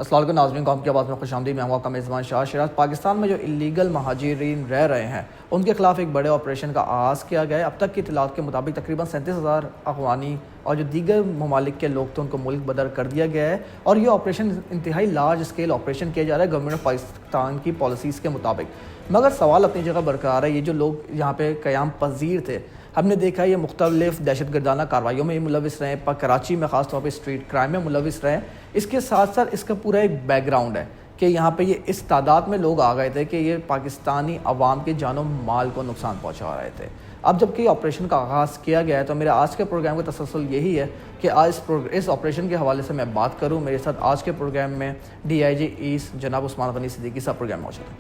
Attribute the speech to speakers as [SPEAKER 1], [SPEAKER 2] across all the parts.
[SPEAKER 1] अस्सलाम वालेकुम नाज़रीन, कौम की आवाज़ में खुशामदीद। मैं हूं आपका मेज़बान शाह शराज। पाकिस्तान में जो इलीगल महाजिरीन रह रहे हैं उनके खिलाफ एक बड़े ऑपरेशन का आगाज़ किया गया है। अब तक की इतलात के मुताबिक तकरीबन 37,000 अफगानी और जो दीगर ममालिक के लोग थे उनको मुल्क बदर कर दिया गया है और ये ऑपरेशन इंतहाई लार्ज स्केल ऑपरेशन किया जा रहा है गवर्नमेंट ऑफ पाकिस्तान की पॉलिसीज़ के मुताबिक। मगर सवाल अपनी जगह बरकरार है, ये जो लोग यहाँ पे क़याम पजीर थे, हमने देखा ये मुख्तलिफ दहशत गर्दाना कार्रवाइयों में मुलविस रहे, पर कराची में ख़ास तौर पर स्ट्रीट क्राइम में मुलविस रहे। इसके साथ साथ इसका पूरा एक बैकग्राउंड है कि यहाँ पे ये इस तादाद में लोग आ गए थे कि ये पाकिस्तानी अवाम के जानो माल को नुकसान पहुँचा रहे थे। अब जबकि ऑपरेशन का आगाज़ किया गया है तो मेरे आज के प्रोग्राम का तसलसल यही है कि आज इस ऑपरेशन के हवाले से मैं बात करूँ। मेरे साथ आज के प्रोग्राम में DIG ईस्ट जनाब उस्मान गनी सिद्दीकी साहब प्रोग्राम मौजूद हैं।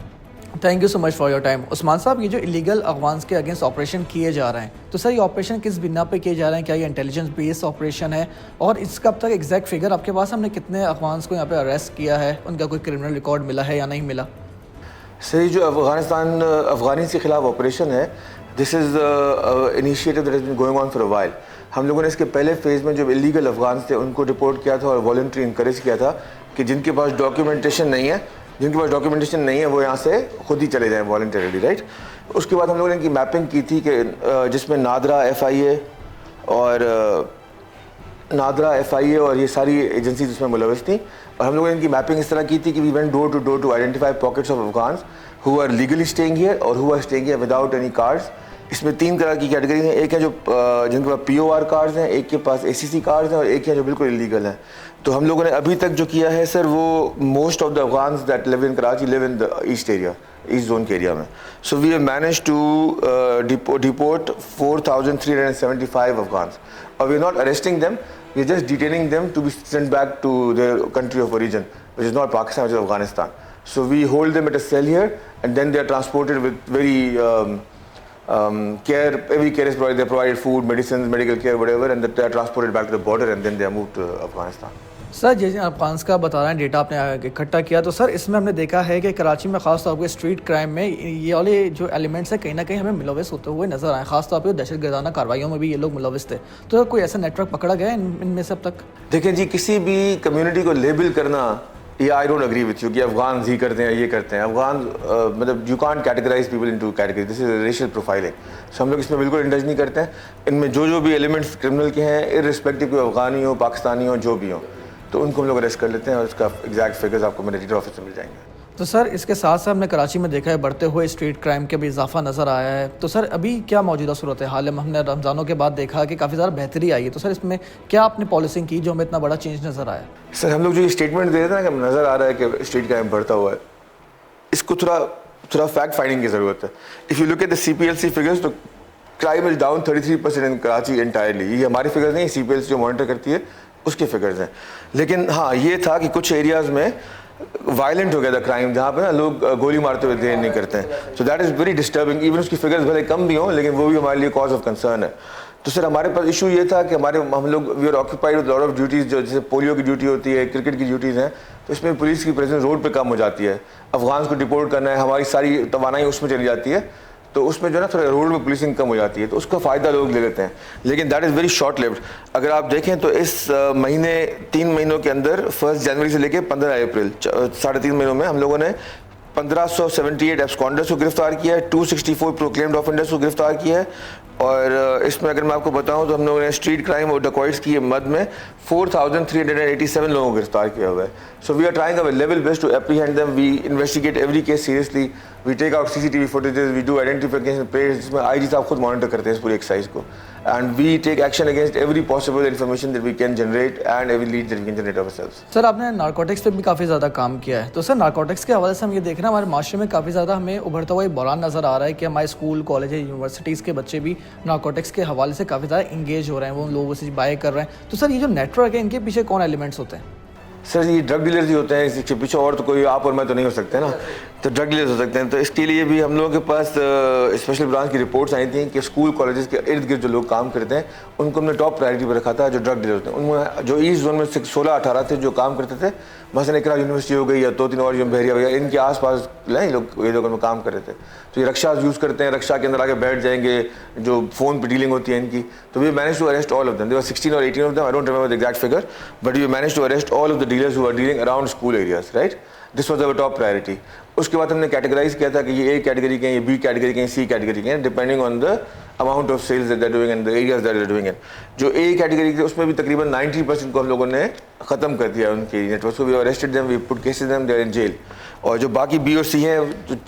[SPEAKER 1] Thank you so much for your time. Usman साहब, ये जो इलीगल अफगान्स के अगेंस्ट ऑपरेशन किए जा रहे हैं, तो सर ये ऑपरेशन किस बिना पे किए जा रहे हैं? क्या ये इंटेलिजेंस बेस्ड ऑपरेशन है? और इसका अब तक एग्जैक्ट फिगर आपके पास, हमने कितने अफगान्स को यहाँ पे अरेस्ट किया है, उनका कोई क्रिमिनल रिकॉर्ड मिला है या नहीं मिला?
[SPEAKER 2] सर, जो अफगानी के ख़िलाफ़ ऑपरेशन है, this is initiative that has been going on for a while. हम लोगों ने इसके पहले फेज़ में जो इलीगल अफगान थे उनको रिपोर्ट किया था और वॉलंटरी इंकरेज किया था कि जिनके पास डॉक्यूमेंटेशन नहीं है वो यहाँ से खुद ही चले जाएँ वॉलंटरीली, राइट। उसके बाद हम लोगों ने इनकी मैपिंग की थी कि जिसमें नादरा FIA और ये सारी एजेंसी जिसमें मुलविस थी, और हम लोगों ने इनकी मैपिंग इस तरह की थी कि we went door to door to identify pockets of Afghans who are legally staying here और who are staying here without any cards. इसमें 3 तरह की कैटेगरी हैं। एक है जो जिनके पास POR कार्ड्स हैं, एक के पास ACC कार्ड्स हैं और एक है जो बिल्कुल इलीगल हैं। तो हम लोगों ने अभी तक जो किया है सर, वो most of the Afghans that live in Karachi live in the east zone के एरिया में। So we have managed to deport 4,375 Afghans और we are not arresting them, we are just detaining them to be sent back to their country of origin which is not Pakistan, which is Afghanistan. So we hold them at a cell here and then they are transported with very care, every care is provided, they are provided food, medicines, medical care, whatever, and they are transported back to the border and then they are moved to Afghanistan.
[SPEAKER 1] Sir, जैसे Afghans का बता रहे हैं data आपने इकट्ठा किया, तो sir इसमें हमने देखा है कि कराची में खास तौर पर स्ट्रीट क्राइम में ये वाले जो एलिमेंट्स हैं कहीं ना कहीं हमें मुलविस होते हुए नजर आए। खास तौर पर दहशत गर्दाना कार्रवाइयों में भी ये लोग मुलविस थे। तो कोई ऐसा नेटवर्क पकड़ा गया इनमें से अब तक?
[SPEAKER 2] देखें जी, किसी भी कम्युनिटी को लेबल करना, या I don't agree with you कि अफगान ही करते हैं, ये करते हैं। अफगान मतलब you can't categorize people into category, this is racial profiling. So हम लोग इसमें बिल्कुल इंडल्ज नहीं करते हैं। इनमें जो भी एलिमेंट्स क्रिमिनल के हैं, इर्रिस्पेक्टिव अफगानी हो, पाकिस्तानी हो, जो भी हो, तो उनको हम लोग अरेस्ट कर लेते हैं और उसका एग्जैक्ट फिगर्स आपको मेरे रीडर ऑफिस में मिल जाएंगे।
[SPEAKER 1] तो सर इसके साथ साथ हमने कराची में देखा है बढ़ते हुए स्ट्रीट क्राइम के भी इजाफा नज़र आया है। तो सर अभी क्या मौजूदा सूरत हाल है? हमने रमज़ानों के बाद देखा कि काफ़ी ज़्यादा बेहतरी आई है। तो सर इसमें क्या आपने पॉलिसिंग की जो हमें इतना बड़ा चेंज नज़र आया?
[SPEAKER 2] सर, हम लोग जो ये स्टेटमेंट दे रहे थे ना कि नज़र आ रहा है कि स्ट्रीट क्राइम बढ़ता हुआ है, इसको थोड़ा फैक्ट फाइंडिंग की ज़रूरत है। If you look at the CPLC figures, तो crime is down 33% in Karachi entirely. ये हमारे फिगर्स नहीं, CPLC जो मॉनिटर करती है उसके फिगर्स हैं। लेकिन हाँ, ये था कि कुछ एरियाज़ में वायलेंट हो गया था क्राइम, जहाँ पे ना लोग गोली मारते हुए देर नहीं करते हैं। So that is very disturbing. Even उसकी फिगर्स भले कम भी हों, लेकिन वो भी हमारे लिए कॉज ऑफ कंसर्न है। तो सर हमारे पास इशू ये था कि हम लोग we are occupied with lot of duties, जो जैसे पोलियो की ड्यूटी होती है, क्रिकेट की ड्यूटीज़ हैं, तो इसमें पुलिस की प्रेजेंस रोड पे कम हो जाती है। अफगान्स को डिपोर्ट करना है, हमारी सारी तवानाई उसमें चली जाती है, तो उसमें जो है ना थोड़ा रोड में पुलिसिंग कम हो जाती है, तो उसका फ़ायदा लोग ले लेते हैं। लेकिन that is very short lived. अगर आप देखें तो इस महीने 3 महीनों के अंदर 1 जनवरी से लेकर 15 अप्रैल 3.5 महीनों में हम लोगों ने 1578 एब्सकॉन्डर्स को गिरफ्तार किया है, 264 प्रोक्लेम्ड ऑफेंडर्स को गिरफ्तार किया है। और इसमें अगर मैं आपको बताऊं तो हम लोगों ने स्ट्रीट क्राइम और डकॉइट्स की मद में 4,387 लोगों को गिरफ्तार किया हुआ है। So we are trying our level best to apprehend them. We investigate every case seriously, we take out CCTV footages, we do identification page, जिसमें IG साहब खुद मॉनिटर करते हैं इस पूरी एक्सरसाइज को, and we take action against every possible information that we can generate and every lead that we can generate ourselves.
[SPEAKER 1] Sir आपने narcotics पे भी काफ़ी ज़्यादा काम किया है। तो सर नारकोटिक्स के हवाले से हम ये देख रहे हैं हमारे माशरे में काफ़ी ज़्यादा हमें उभरता हुआ बहरान नज़र आ रहा है कि हमारे स्कूल, कॉलेज, यूनिवर्सिटीज़ के बच्चे भी नारकोटिक्स के हवाले से काफ़ी ज़्यादा इंगेज हो रहे हैं, वो लोगों से बाय कर रहे हैं। तो सर ये जो नेटवर्क है, इनके पीछे कौन एलिमेंट्स होते हैं?
[SPEAKER 2] सर ये ड्रग डीलर्स ही होते हैं, इसके पीछे और तो कोई आप और मैं तो नहीं हो सकते ना। तो ड्रग डीलर्स हो सकते हैं। तो इसके लिए भी हम लोगों के पास स्पेशल ब्रांच की रिपोर्ट्स आई थी कि स्कूल कॉलेजेस के इर्द गिर्द जो लोग काम करते हैं उनको हमने टॉप प्रायोरिटी पर रखा था, जो ड्रग डीलर्स थे। उनमें जो ईस्ट जोन में 16-18 थे जो काम करते थे, मसलन इकरा यूनिवर्सिटी हो गई या 2-3 और जो बहरिया वगैरह, इनके आसपास ये लोग उनमें काम कर रहे थे। तो ये रक्षा यूज़ करते हैं, रक्षा के अंदर आके बैठ जाएंगे, जो फ़ोन पर डीलिंग होती है इनकी। तो we manage to arrest all of them, there were 16 और 18 of them, I don't remember the exact figure, but we manage to arrest all of the dealers who are dealing around school areas, right. This was our top priority. उसके बाद हमने categorise किया था कि ये A category के हैं, ये बी कैटेगरी के हैं, सी कैटेगरी के हैं, depending on the amount of sales that they are doing and the areas that they are doing in. जो ए कैटेगरी के उसमें भी तकरीबन 90% को हम लोगों ने ख़त्म कर दिया उनकी नेटवर्क को। We arrested them, we put cases them, they are in jail. और जो बाकी बी और सी हैं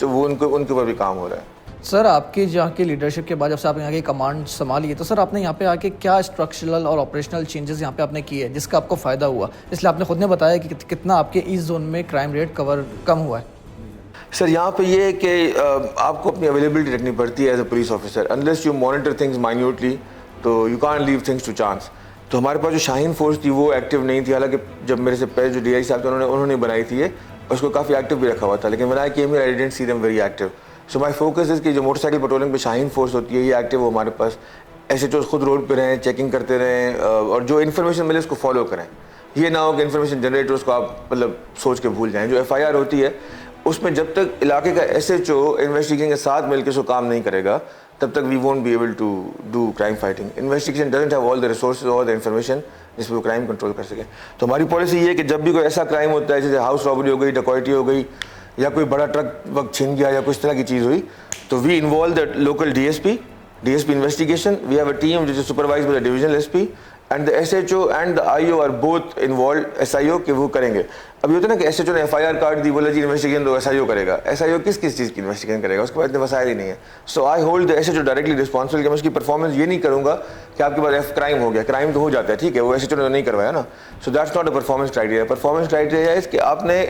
[SPEAKER 2] वो उनके ऊपर भी काम हो रहा है।
[SPEAKER 1] सर आपकी जहाँ की लीडरशिप के बाद जब से आपने यहाँ की कमांड संभाली, तो सर आपने यहाँ पे आके क्या स्ट्रक्चरल और ऑपरेशनल चेंजेस यहाँ पे आपने किए जिसका आपको फ़ायदा हुआ? इसलिए आपने खुद ने बताया कि कितना आपके ईस्ट जोन में क्राइम रेट कम हुआ है।
[SPEAKER 2] सर यहाँ पे ये है कि आपको अपनी अवेलेबिलिटी रखनी पड़ती है as a police officer. Unless you monitor things minutely तो you can't leave things to chance. तो हमारे पास जो शाहीन फोर्स थी वो एक्टिव नहीं थी, हालांकि जब मेरे से पहले जो DI साहब थे उन्होंने बनाई थी ये, उसको काफ़ी एक्टिव भी रखा हुआ था, लेकिन when I came here I didn't see them very active. So my focus is कि जो मोटरसाइकिल पेट्रोलिंग पे शाहीन फोर्स होती है ये एक्टिव हो हमारे पास। SHOs खुद रोड पे रहें, चेकिंग करते रहें, और जो इन्फॉर्मेशन मिले उसको फॉलो करें। ये ना हो कि इन्फॉर्मेशन जनरेटर उसको आप मतलब सोच के भूल जाएं। जो FIR होती है उसमें जब तक इलाके का SHO इन्वेस्टिगेशन के साथ मिलकर उसको काम नहीं करेगा तब तक we won't be able to do crime fighting. Investigation doesn't have all the resources और द इन्फॉर्मेशन जिसमें वो क्राइम कंट्रोल कर सके। तो हमारी पॉलिसी ये है कि जब भी कोई ऐसा क्राइम होता है जैसे हाउस रॉबरी हो गई, डकैती हो गई, या कोई बड़ा ट्रक वक्त छीन गया या कुछ तरह की चीज़ हुई, तो we involve the local DSP investigation. We have a team which is supervised by the divisional SP and the SHO and the IO are both involve, SIO के वो करेंगे। अभी होता है ना कि SHO ने FIR कार्ड दी, बोला जी इन्वेस्टिगेशन तो SIO करेगा। SIO किस चीज़ की इन्वेस्टिगेशन करेगा? उसके पास इतने वसाइल ही नहीं है। So I hold the SHO directly responsible कि मैं उसकी परफॉर्मेंस ये नहीं करूँगा कि आपके पास क्राइम हो गया, क्राइम तो हो जाता है, ठीक है, वो SHO ने नहीं करवाया ना। So that's not a performance criteria. Performance criteria is कि आपने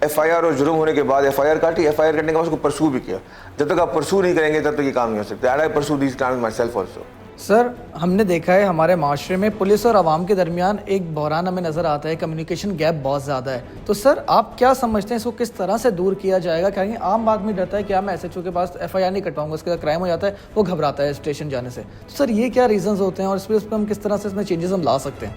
[SPEAKER 2] FIR और जुर्म होने के बाद FIR काटी, FIR करने के बाद उसको परसू भी किया। जब तक आप परसू नहीं करेंगे तब तक ये काम नहीं हो सकता। And I pursue these crimes myself also.
[SPEAKER 1] Sir हमने देखा है हमारे माशरे में पुलिस और आवाम के दरमियान एक बहरान हमें नज़र आता है, कम्युनिकेशन गैप बहुत ज़्यादा है। तो सर आप क्या समझते हैं इसको किस तरह से दूर किया जाएगा? कहेंगे आम आदमी डरता है कि मैं SHO के पास FIR नहीं कटवाऊंगा, उसके बाद क्राइम हो जाता है, वो घबराता है स्टेशन जाने से। तो सर ये क्या रीजंस होते हैं और इस पर हम किस तरह से इसमें चेंजेस हम ला सकते हैं?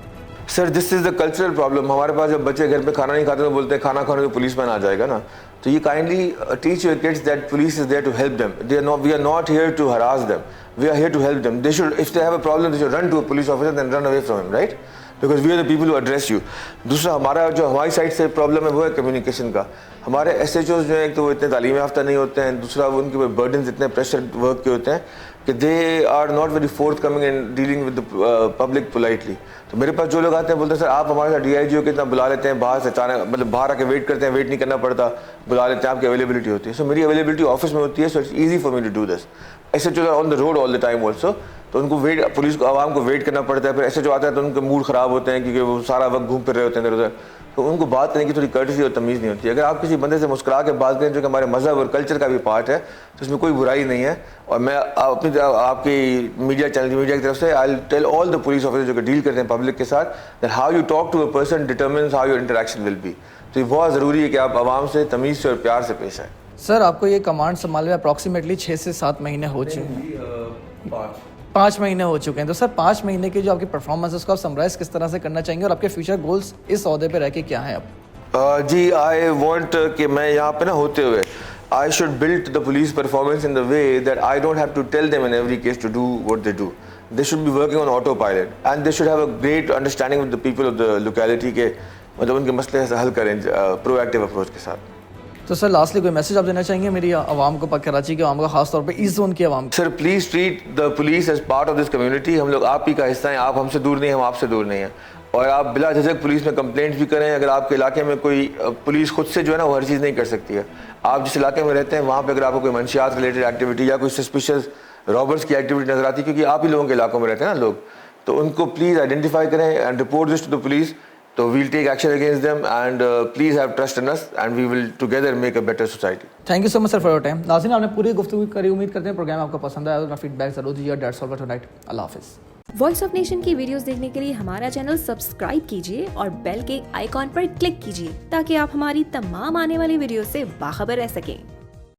[SPEAKER 2] Sir this is the cultural problem. हमारे पास जब बच्चे घर पे खाना नहीं खाते तो बोलते हैं खाना खाने तो पुलिस मैन आ जाएगा ना। तो ये kindly teach your kids that police is there to help them. We are not here to harass them, we are here to help them. They should, if they have a problem, they should run to a police officer then run away from him, right, because we are the people who address you. दूसरा हमारी side से problem है वो है communication का। हमारे SHOs जो है एक तो वो इतने तालीम याफ्ता नहीं होते हैं, दूसरा उनके ऊपर बर्डन्स इतने प्रेशर वर्क के होते हैं कि they are not very forthcoming in dealing with the public politely. तो मेरे पास जो लोग आते हैं बोलते हैं सर आप हमारे साथ DIGO कितना बुला लेते हैं, बाहर से अचानक मतलब बाहर आके वेट करते हैं, वेट नहीं करना पड़ता, बुला लेते हैं, आपकी अवेलेबिलिटी होती है। सो मेरी अवेलेबिलिटी ऑफिस में होती है, so it's easy for me to do this. SHOs are on the road all the time also, तो उनको वेट, पुलिस को आवाम को वेट करना पड़ता है। फिर SHO आता है तो उनके मूड ख़राब होते हैं क्योंकि वो सारा वक्त घूम फिर रहे होते हैं इधर उधर, तो उनको बात करने की थोड़ी कर्टसी और तमीज़ नहीं होती है। अगर आप किसी बंदे से मुस्कुरा के बात करें जो कि हमारे मज़हब और कल्चर का भी पार्ट है तो इसमें कोई बुराई नहीं है। और मैं अपनी आपकी मीडिया की तरफ से I tell all the police officer जो कि डील करते हैं पब्लिक के साथ that how you talk to a person determines how your interaction will be. तो ये बहुत ज़रूरी है कि आप आवाम से तमीज़ से और प्यार से पेश आएँ।
[SPEAKER 1] सर आपको ये कमांड संभाले में अप्रॉक्सीमेटली 6 से 7 महीने हो चुके हैं, 5 महीने हो चुके हैं। तो सर 5 महीने की जो आपकी परफॉर्मेंस है उसको आप समराइज किस तरह से करना चाहेंगे और आपके फ्यूचर गोल्स इस ओहदे पे रह के क्या हैं अब?
[SPEAKER 2] जी आई वॉन्ट कि मैं यहाँ पे ना होते हुए I should build the police performance in the way that I don't have to tell them in every case to do what they do. They should be working on autopilot and they should have a great understanding with the people of the locality के, मतलब उनके मसले हल करें proactive approach के साथ।
[SPEAKER 1] तो sir lastly कोई मैसेज आप देना चाहेंगे मेरी आवाम को, कराची के आवाम को, खासतौर पे ईस्ट जोन की आवाम को?
[SPEAKER 2] Sir please treat the police as part of this community. हम लोग आप ही का हिस्सा हैं, आप हमसे दूर नहीं, हम आपसे दूर नहीं हैं। और आप बिला झिझक पुलिस में कंप्लेंट भी करें। अगर आपके इलाके में कोई पुलिस खुद से जो है ना वो हर चीज़ नहीं कर सकती है। आप जिस इलाके में रहते हैं वहाँ पे अगर आपको कोई मंशियात रिलेटेड एक्टिविटी या कोई सस्पिशियस रॉबर्स की एक्टिविटी नजर आती है, क्योंकि आप ही लोगों के इलाकों में रहते हैं ना लोग, तो उनको प्लीज़ आइडेंटिफाई करें and report this to the police. So we'll take action against them and please have trust in us and we will together make a better society.
[SPEAKER 1] Thank you so much sir for your time. नाज़रीन आपने पूरी गुफ्तगू करी, उम्मीद करते हैं programme आपको पसंद आया और अपना फीडबैक जरूर दीजिए। That's all for tonight. अल्लाह हाफिज़।
[SPEAKER 3] वॉइस ऑफ नेशन की वीडियोस देखने के लिए हमारा चैनल सब्सक्राइब कीजिए और बेल के आइकॉन पर क्लिक कीजिए ताकि आप हमारी तमाम आने वाली वीडियो से बाखबर रह सकें।